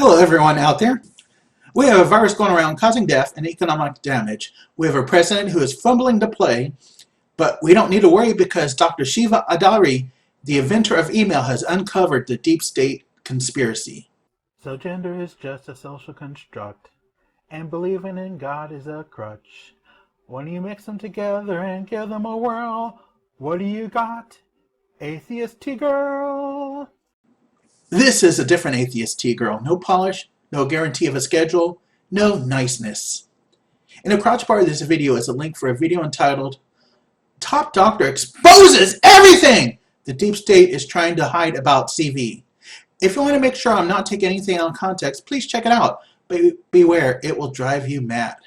Hello everyone out there. We have a virus going around causing death and economic damage. We have a president who is fumbling to play, but we don't need to worry because Dr. Shiva Adari, the inventor of email, has uncovered the deep state conspiracy. So gender is just a social construct, and believing in God is a crutch. When you mix them together and give them a whirl, what do you got? Atheist T-girl! This is a different atheist T-girl. No polish, no guarantee of a schedule, no niceness. In the crotch bar of this video is a link for a video entitled Top Doctor Exposes Everything the Deep State is Trying to Hide About CV. If you want to make sure I'm not taking anything out of context, please check it out. But beware, it will drive you mad.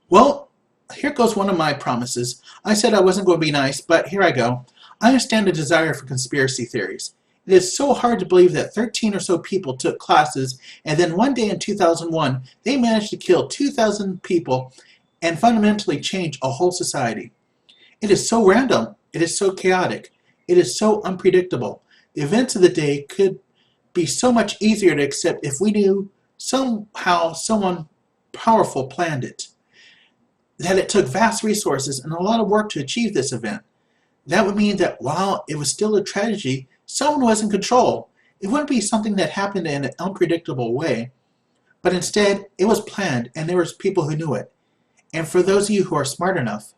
Well, here goes one of my promises. I said I wasn't going to be nice, but here I go. I understand the desire for conspiracy theories. It is so hard to believe that 13 or so people took classes, and then one day in 2001, they managed to kill 2,000 people and fundamentally change a whole society. It is so random. It is so chaotic. It is so unpredictable. The events of the day could be so much easier to accept if we knew somehow someone powerful planned it. That it took vast resources and a lot of work to achieve this event. That would mean that while it was still a tragedy, someone was in control. It wouldn't be something that happened in an unpredictable way, but instead it was planned and there was people who knew it. And for those of you who are smart enough,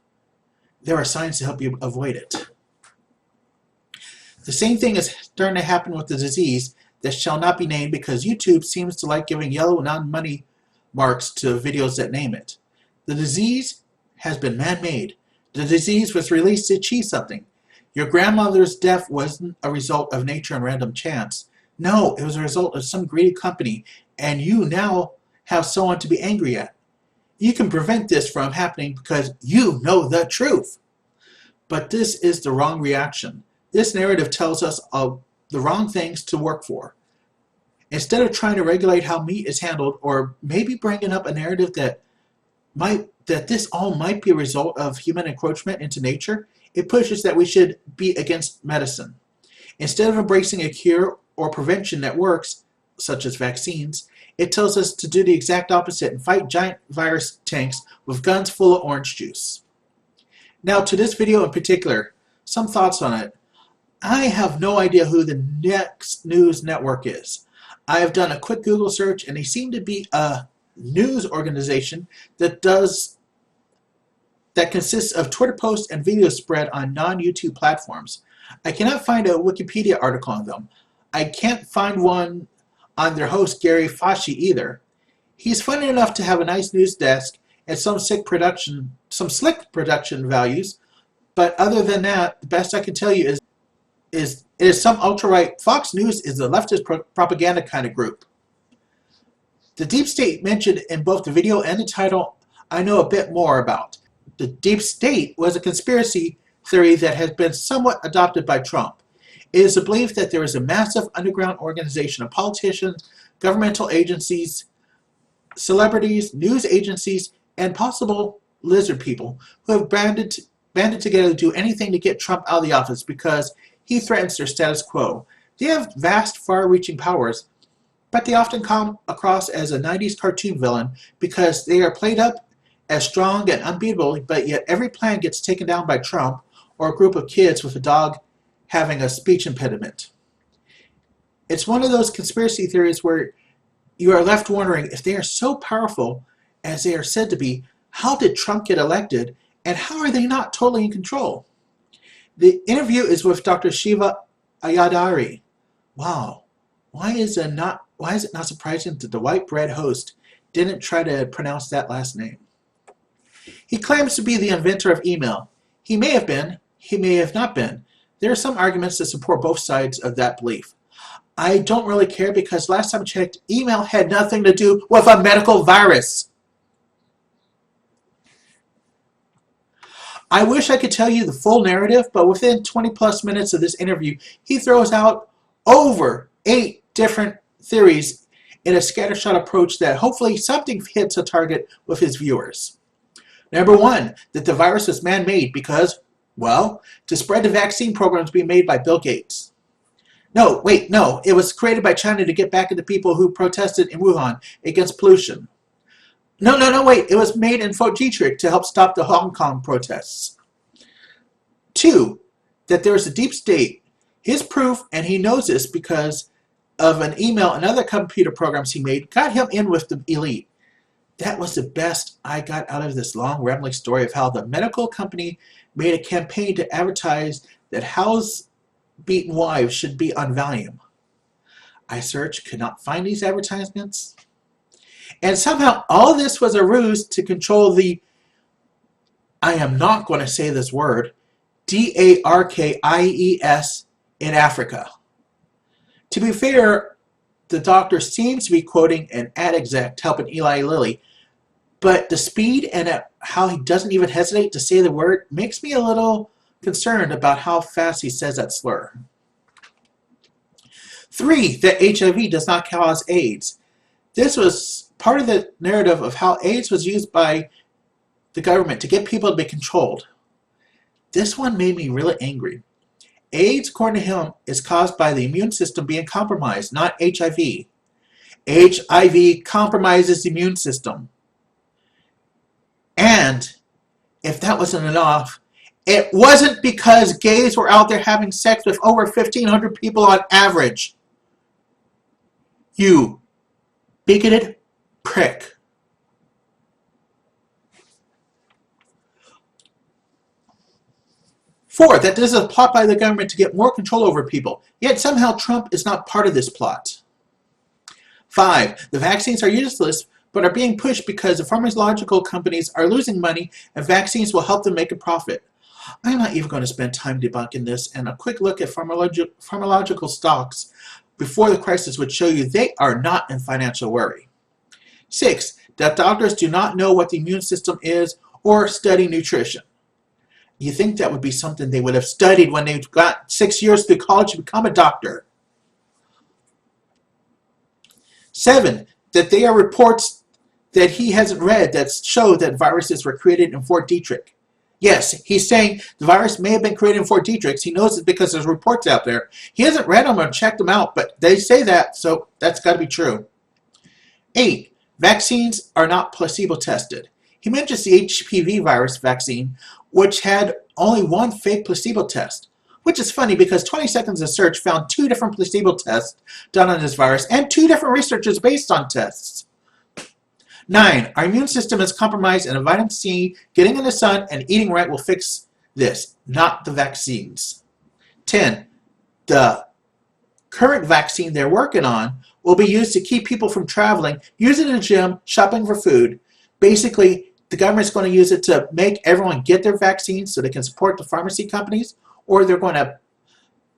there are signs to help you avoid it. The same thing is starting to happen with the disease that shall not be named because YouTube seems to like giving yellow non-money marks to videos that name it. The disease has been man-made. The disease was released to achieve something. Your grandmother's death wasn't a result of nature and random chance. No, it was a result of some greedy company, and you now have someone to be angry at. You can prevent this from happening because you know the truth. But this is the wrong reaction. This narrative tells us of the wrong things to work for. Instead of trying to regulate how meat is handled, or maybe bringing up a narrative that this all might be a result of human encroachment into nature, it pushes that we should be against medicine. Instead of embracing a cure or prevention that works, such as vaccines, it tells us to do the exact opposite and fight giant virus tanks with guns full of orange juice. Now to this video in particular, some thoughts on it. I have no idea who the Next News Network is. I have done a quick Google search and they seem to be a news organization that consists of Twitter posts and videos spread on non-YouTube platforms. I cannot find a Wikipedia article on them. I can't find one on their host Gary Fauci either. He's funny enough to have a nice news desk and some slick production values, but other than that, the best I can tell you is some ultra-right. Fox News is a leftist propaganda kind of group. The deep state mentioned in both the video and the title I know a bit more about. The deep state was a conspiracy theory that has been somewhat adopted by Trump. It is a belief that there is a massive underground organization of politicians, governmental agencies, celebrities, news agencies, and possible lizard people who have banded together to do anything to get Trump out of the office because he threatens their status quo. They have vast, far-reaching powers, but they often come across as a 90s cartoon villain because they are played up as strong and unbeatable, but yet every plan gets taken down by Trump or a group of kids with a dog having a speech impediment. It's one of those conspiracy theories where you are left wondering if they are so powerful as they are said to be, how did Trump get elected and how are they not totally in control? The interview is with Dr. Shiva Ayadari. Wow, why is it not surprising that the white bread host didn't try to pronounce that last name? He claims to be the inventor of email. He may have been, he may have not been. There are some arguments that support both sides of that belief. I don't really care because last time I checked, email had nothing to do with a medical virus. I wish I could tell you the full narrative, but within 20 plus minutes of this interview, he throws out over 8 different theories in a scattershot approach that hopefully something hits a target with his viewers. Number 1, that the virus was man-made because, well, to spread the vaccine programs being made by Bill Gates. No, wait, no. It was created by China to get back at the people who protested in Wuhan against pollution. No, wait. It was made in Fort Detrick to help stop the Hong Kong protests. 2, that there is a deep state. His proof, and he knows this because of an email and other computer programs he made, got him in with the elite. That was the best I got out of this long, rambling story of how the medical company made a campaign to advertise that house-beaten wives should be on Valium. I searched, could not find these advertisements. And somehow all this was a ruse to control the, I am not going to say this word, DARKIES in Africa. To be fair, the doctor seems to be quoting an ad exec helping Eli Lilly, but the speed and how he doesn't even hesitate to say the word makes me a little concerned about how fast he says that slur. 3, that HIV does not cause AIDS. This was part of the narrative of how AIDS was used by the government to get people to be controlled. This one made me really angry. AIDS, according to him, is caused by the immune system being compromised, not HIV. HIV compromises the immune system. And if that wasn't enough, it wasn't because gays were out there having sex with over 1,500 people on average. You bigoted prick. Four, that this is a plot by the government to get more control over people, yet somehow Trump is not part of this plot. 5, the vaccines are useless but are being pushed because the pharmaceutical companies are losing money and vaccines will help them make a profit. I'm not even going to spend time debunking this, and a quick look at pharmacological stocks before the crisis would show you they are not in financial worry. 6, that doctors do not know what the immune system is or study nutrition. You think that would be something they would have studied when they got 6 years through college to become a doctor. 7, that there are reports that he hasn't read that show that viruses were created in Fort Detrick. Yes, he's saying the virus may have been created in Fort Detrick. He knows it because there's reports out there. He hasn't read them or checked them out, but they say that, so that's got to be true. 8, vaccines are not placebo tested. He mentions the HPV virus vaccine, which had only one fake placebo test, which is funny because 20 Seconds of Search found 2 different placebo tests done on this virus and 2 different researchers based on tests. 9, our immune system is compromised and vitamin C, getting in the sun, and eating right will fix this, not the vaccines. 10, the current vaccine they're working on will be used to keep people from traveling, using it in the gym, shopping for food. Basically, the government's going to use it to make everyone get their vaccines so they can support the pharmacy companies, or they're going to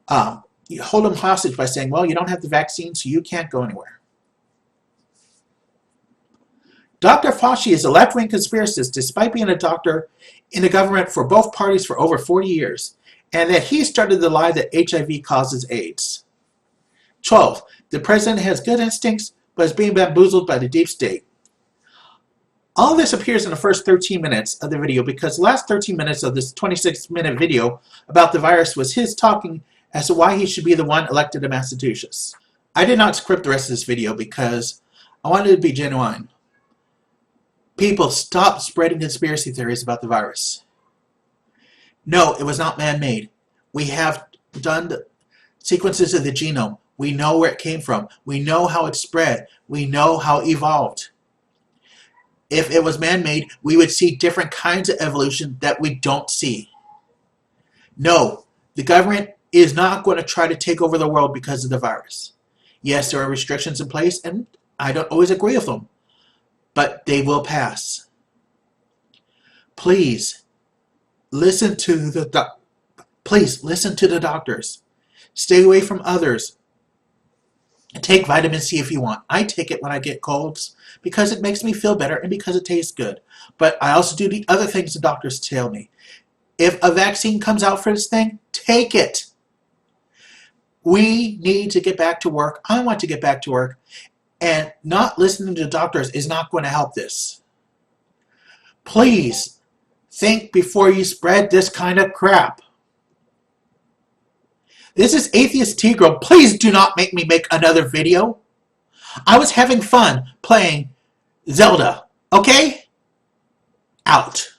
hold them hostage by saying, well, you don't have the vaccine, so you can't go anywhere. Dr. Fauci is a left-wing conspiracist despite being a doctor in the government for both parties for over 40 years, and that he started the lie that HIV causes AIDS. 12, the president has good instincts, but is being bamboozled by the deep state. All of this appears in the first 13 minutes of the video because the last 13 minutes of this 26-minute video about the virus was his talking as to why he should be the one elected in Massachusetts. I did not script the rest of this video because I wanted it to be genuine. People, stop spreading conspiracy theories about the virus. No, it was not man-made. We have done the sequences of the genome. We know where it came from. We know how it spread. We know how it evolved. If it was man-made, we would see different kinds of evolution that we don't see. No, the government is not going to try to take over the world because of the virus. Yes, there are restrictions in place, and I don't always agree with them, but they will pass. Please listen to the doctors. Stay away from others. Take vitamin C if you want. I take it when I get colds because it makes me feel better and because it tastes good. But I also do the other things the doctors tell me. If a vaccine comes out for this thing, take it. We need to get back to work. I want to get back to work. And not listening to doctors is not going to help this. Please think before you spread this kind of crap. This is Atheist T-Girl. Please do not make me make another video. I was having fun playing Zelda. Okay? Out.